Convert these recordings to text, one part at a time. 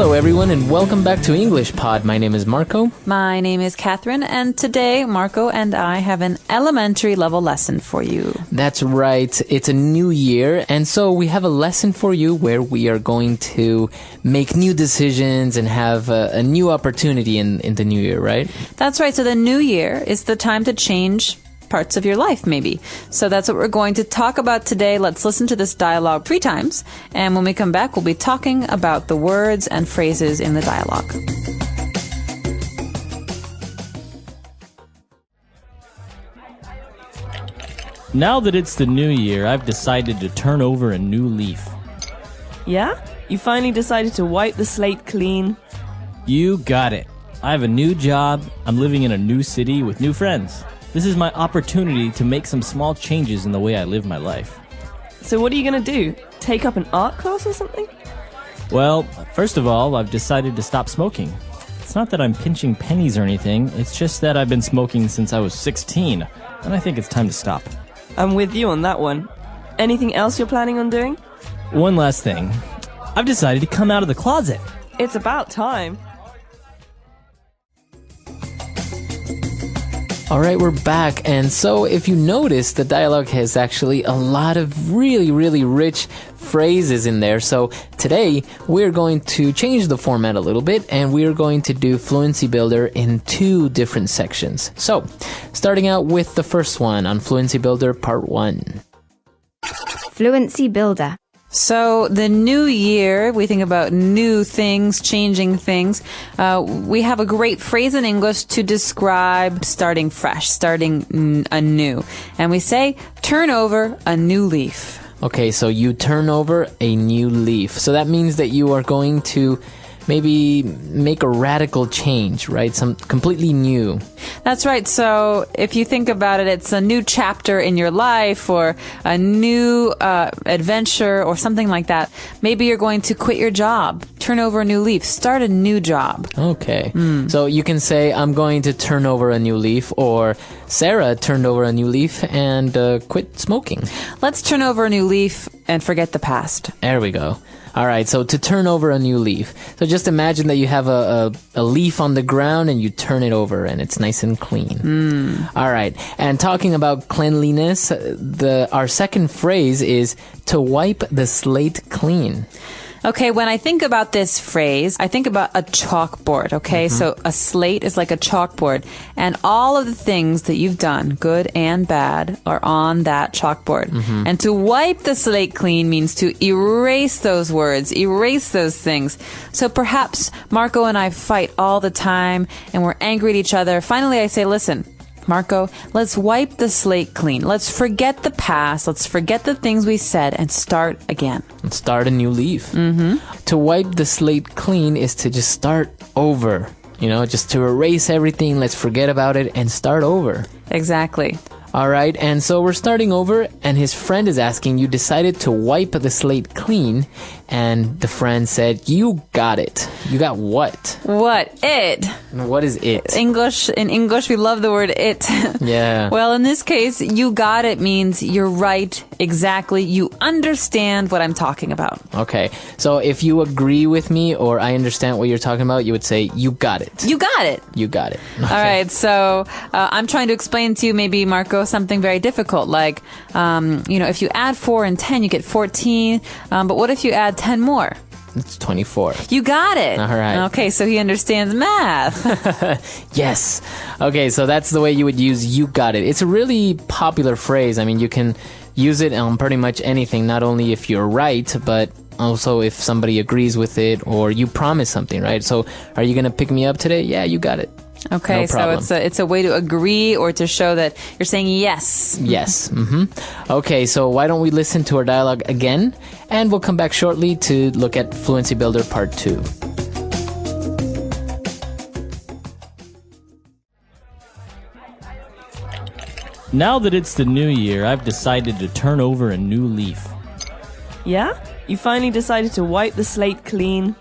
Hello everyone and welcome back to EnglishPod. My name is Marco. My name is Catherine, and today Marco and I have an elementary level lesson for you. That's right. It's a new year, and so we have a lesson for you where we are going to make new decisions and have a new opportunity in the new year, right? That's right. So the new year is the time to change parts of your life, maybe. So that's what we're going to talk about today. Let's listen to this dialogue 3 times, and when we come back, we'll be talking about the words and phrases in the dialogue. Now that it's the new year, I've decided to turn over a new leaf. Yeah? You finally decided to wipe the slate clean? You got it. I have a new job. I'm living in a new city with new friends. This is my opportunity to make some small changes in the way I live my life. So what are you going to do? Take up an art class or something? Well, first of all, I've decided to stop smoking. It's not that I'm pinching pennies or anything. It's just that I've been smoking since I was 16, and I think it's time to stop. I'm with you on that one. Anything else you're planning on doing? One last thing. I've decided to come out of the closet. It's about time. All right, we're back. And so if you notice, the dialogue has actually a lot of really, really rich phrases in there. So today we're going to change the format a little bit, and we're going to do Fluency Builder in 2 different sections. So starting out with the first one on Fluency Builder Part 1. Fluency Builder. So the new year, we think about new things, changing things. We have a great phrase in English to describe starting fresh, starting anew. And we say, turn over a new leaf. Okay, so you turn over a new leaf. So that means that you are going to maybe make a radical change, right? Some completely new. That's right. So if you think about it, it's a new chapter in your life or a new adventure or something like that. Maybe you're going to quit your job, turn over a new leaf, start a new job. Okay. So you can say, I'm going to turn over a new leaf, or Sarah turned over a new leaf and quit smoking. Let's turn over a new leaf and forget the past. There we go. All right, so to turn over a new leaf. So just imagine that you have a leaf on the ground and you turn it over and it's nice and clean. All right, and talking about cleanliness, our second phrase is to wipe the slate clean. Okay, when I think about this phrase, I think about a chalkboard, okay? So a slate is like a chalkboard, and all of the things that you've done, good and bad, are on that chalkboard. And to wipe the slate clean means to erase those words, erase those things. So perhaps Marco and I fight all the time, and we're angry at each other. Finally, I say, listen, Marco, let's wipe the slate clean. Let's forget the past. Let's forget the things we said and start again. And start a new leaf. To wipe the slate clean is to just start over. You know, just to erase everything. Let's forget about it and start over. Exactly. All right, and so we're starting over, and his friend is asking, you decided to wipe the slate clean, and the friend said, you got it. You got what? What? It. What is it? In English, we love the word it. Yeah. Well, in this case, you got it means you're right, exactly. You understand what I'm talking about. Okay, so if you agree with me or I understand what you're talking about, you would say, you got it. You got it. You got it. Okay. All right, so I'm trying to explain to you, maybe, Marco, something very difficult, like, if you add 4 and 10, you get 14, but what if you add 10 more? It's 24. You got it. All right. Okay, so he understands math. Yes. Okay, so that's the way you would use you got it. It's a really popular phrase. I mean, you can use it on pretty much anything, not only if you're right, but also if somebody agrees with it or you promise something, right? So, are you going to pick me up today? Yeah, you got it. Okay, no problem. So it's a way to agree or to show that you're saying yes. Yes. Okay, so why don't we listen to our dialogue again, and we'll come back shortly to look at Fluency Builder Part 2. Now that it's the new year, I've decided to turn over a new leaf. Yeah? You finally decided to wipe the slate clean?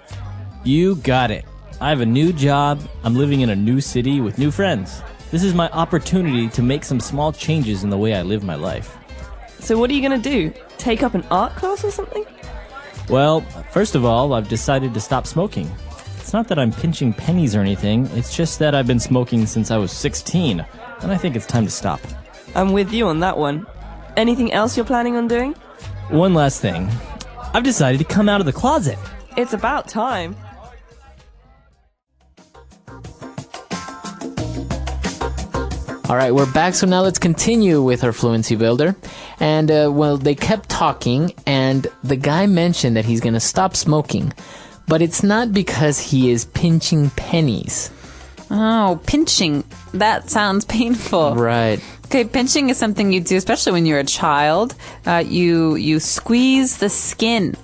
You got it. I have a new job. I'm living in a new city with new friends. This is my opportunity to make some small changes in the way I live my life. So what are you going to do? Take up an art class or something? Well, first of all, I've decided to stop smoking. It's not that I'm pinching pennies or anything. It's just that I've been smoking since I was 16, and I think it's time to stop. I'm with you on that one. Anything else you're planning on doing? One last thing. I've decided to come out of the closet. It's about time. All right, we're back, so now let's continue with our Fluency Builder. And, they kept talking, and the guy mentioned that he's going to stop smoking. But it's not because he is pinching pennies. Oh, pinching. That sounds painful. Right. Okay, pinching is something you do, especially when you're a child. You squeeze the skin.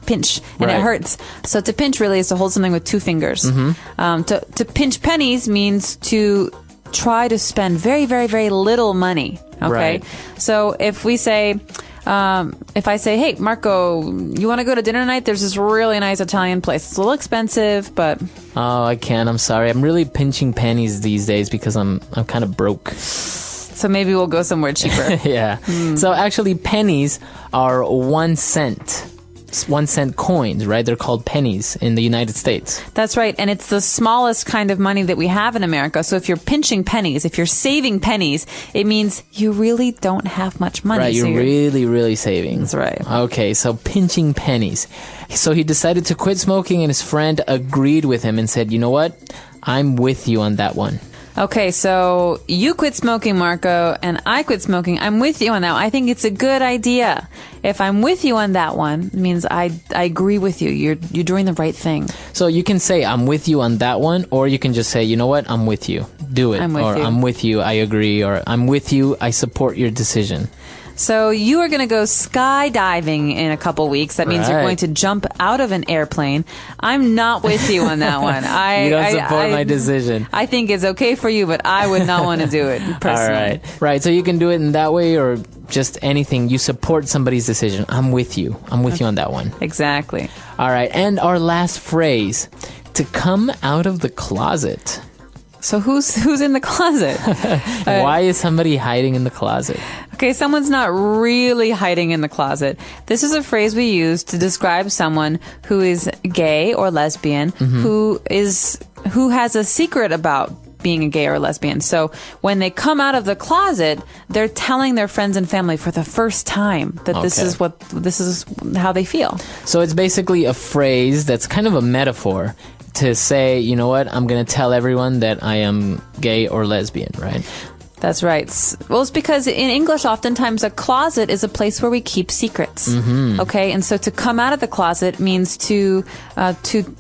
Pinch, and Right. it hurts. So to pinch really is to hold something with two fingers. To pinch pennies means to try to spend very, very, very little money. Okay? Right. So if we say... if I say, hey, Marco, you want to go to dinner tonight? There's this really nice Italian place. It's a little expensive, but... Oh, I can't. I'm sorry. I'm really pinching pennies these days because I'm kind of broke. So maybe we'll go somewhere cheaper. Yeah. So actually, pennies are 1 cent. 1 cent coins, right? They're called pennies in the United States. That's right. And it's the smallest kind of money that we have in America. So if you're pinching pennies, if you're saving pennies, it means you really don't have much money. Right, So you're really, really saving. That's right. Okay, so pinching pennies. So he decided to quit smoking, and his friend agreed with him and said, you know what? I'm with you on that one. Okay, so you quit smoking, Marco, and I quit smoking. I'm with you on that one. I think it's a good idea. If I'm with you on that one, it means I agree with you. You're doing the right thing. So you can say, I'm with you on that one, or you can just say, you know what? I'm with you. Do it. I'm with or you. I'm with you. I agree. Or I'm with you. I support your decision. So you are going to go skydiving in a couple weeks. That means you're Right. going to jump out of an airplane. I'm not with you on that one. You don't support my decision. I think it's okay for you, but I would not want to do it personally. All right. Right. So you can do it in that way or just anything. You support somebody's decision. I'm with you. I'm with you on that one. Exactly. All right. And our last phrase, to come out of the closet. So who's in the closet? Why is somebody hiding in the closet? Okay, someone's not really hiding in the closet. This is a phrase we use to describe someone who is gay or lesbian, who has a secret about being a gay or lesbian. So when they come out of the closet, they're telling their friends and family for the first time that this is how they feel. So it's basically a phrase that's kind of a metaphor to say, you know what, I'm going to tell everyone that I am gay or lesbian, right? That's right. Well, it's because in English, oftentimes a closet is a place where we keep secrets. Okay, and so to come out of the closet means to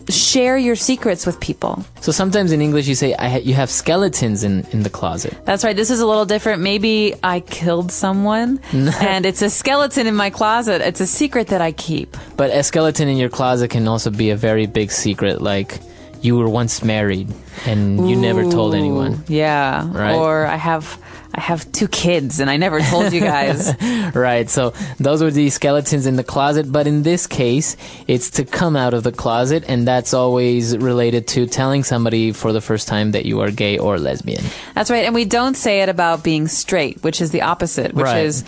share your secrets with people. So sometimes in English you say, you have skeletons in the closet. That's right. This is a little different. Maybe I killed someone, and it's a skeleton in my closet. It's a secret that I keep. But a skeleton in your closet can also be a very big secret, like you were once married and you never told anyone. Yeah. Right. Or I have 2 kids and I never told you guys. Right. So those would be skeletons in the closet. But in this case, it's to come out of the closet. And that's always related to telling somebody for the first time that you are gay or lesbian. That's right. And we don't say it about being straight, which is the opposite, which Right. is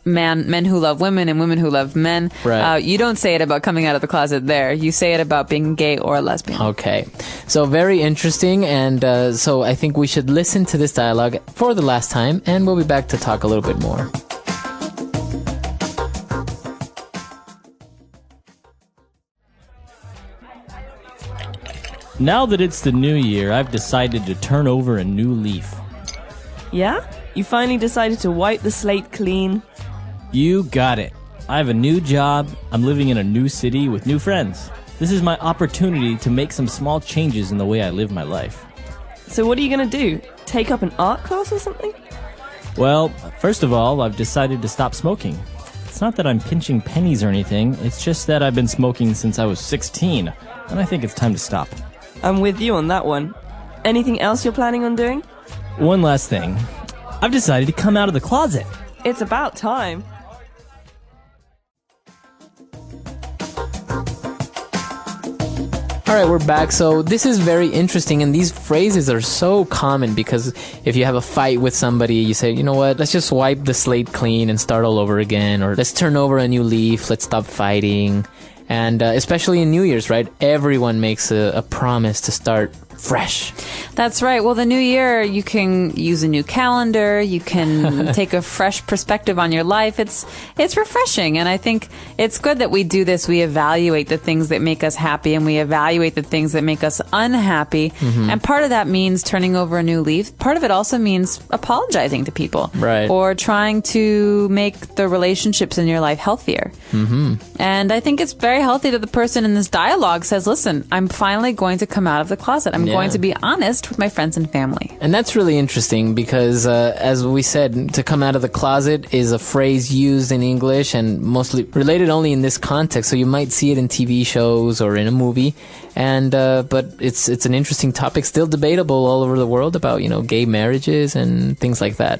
men who love women and women who love men. Right. You don't say it about coming out of the closet there. You say it about being gay or lesbian. Okay. So very interesting. And so I think we should listen to this dialogue for the last time. And we'll be back to talk a little bit more. Now that it's the new year, I've decided to turn over a new leaf. Yeah? You finally decided to wipe the slate clean? You got it. I have a new job, I'm living in a new city with new friends. This is my opportunity to make some small changes in the way I live my life. So what are you going to do? Take up an art class or something? Well, first of all, I've decided to stop smoking. It's not that I'm pinching pennies or anything, it's just that I've been smoking since I was 16, and I think it's time to stop. I'm with you on that one. Anything else you're planning on doing? One last thing. I've decided to come out of the closet. It's about time. All right, we're back. So this is very interesting, and these phrases are so common because if you have a fight with somebody, you say, you know what, let's just wipe the slate clean and start all over again, or let's turn over a new leaf, let's stop fighting. And especially in New Year's, right? Everyone makes a promise to start fresh. That's right. Well, the new year, you can use a new calendar. You can take a fresh perspective on your life. It's refreshing. And I think it's good that we do this. We evaluate the things that make us happy and we evaluate the things that make us unhappy. And part of that means turning over a new leaf. Part of it also means apologizing to people. Right. Or trying to make the relationships in your life healthier. And I think it's very healthy that the person in this dialogue says, listen, I'm finally going to come out of the closet. I'm going to be honest with my friends and family. And that's really interesting because, as we said, to come out of the closet is a phrase used in English and mostly related only in this context. So you might see it in TV shows or in a movie. And but it's an interesting topic, still debatable all over the world about, gay marriages and things like that.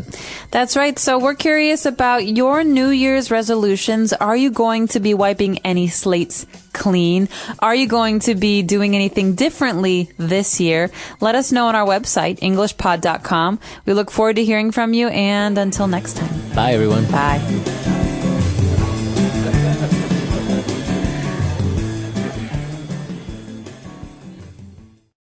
That's right. So we're curious about your New Year's resolutions. Are you going to be wiping any slates clean? Are you going to be doing anything differently this year? Let us know on our website, EnglishPod.com. We look forward to hearing from you, and until next time. Bye, everyone. Bye.